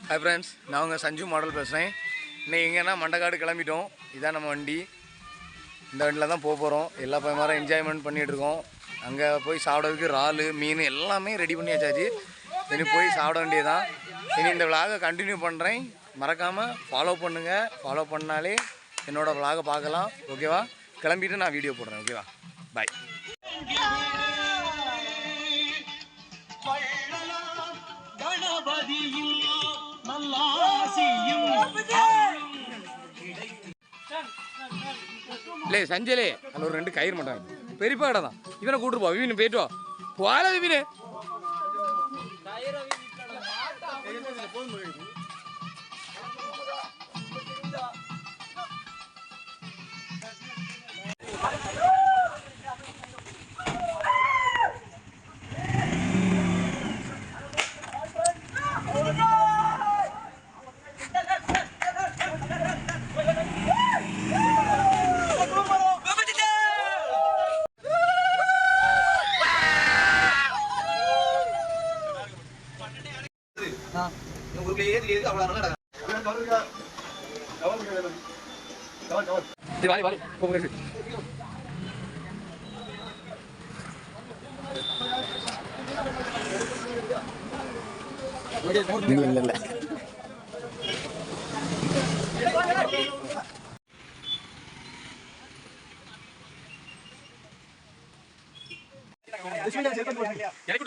Hi friends, நான் உங்கள் Sanju model பேசுகிறேன். இன்றைக்கி எங்கன்னா மண்டக்காடு கிளம்பிட்டோம். இதான் நம்ம வண்டி. இந்த வண்டியில் தான் போகிறோம். எல்லா பையமாரும் என்ஜாய்மெண்ட் பண்ணிகிட்ருக்கோம். அங்கே போய் சாப்பிட்றதுக்கு இறால் மீன் எல்லாமே ரெடி பண்ணி வச்சாச்சு. இனி போய் சாப்பிட வேண்டியதான். இனி இந்த விலாகை கண்டினியூ பண்ணுறேன். மறக்காமல் ஃபாலோ பண்ணுங்கள். ஃபாலோ பண்ணாலே என்னோடய விலாகை பார்க்கலாம். ஓகேவா? கிளம்பிட்டு நான் வீடியோ போடுறேன். ஓகேவா? பாய். இல்லை சஞ்சலே அதில் ஒரு 2 கயிறு மாட்டாங்க. பெரியப்பா கடை தான். இவனை கூப்பிட்டு போ. விபின் போயிட்டு வா. போல விபின்.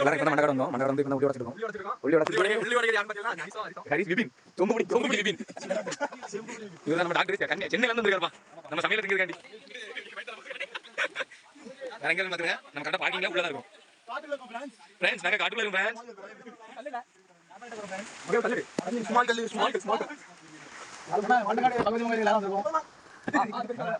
இல்ல மண்டகாடு வந்தோம். மண்டகாடு வந்து உள்ளி உடைச்சிருக்கோம். நம்ம டாக்டர் சென்னையில இருந்து இருக்காருப்பா. நம்ம சமையல திங்கிறக்காண்டி நம்ம கடை பார்க்கிங்ல உள்ளதா இருக்கும். ஃப்ரெண்ட்ஸ் நாங்க காட்டுக்குள்ள இருக்கோம். ஃப்ரெண்ட்ஸ்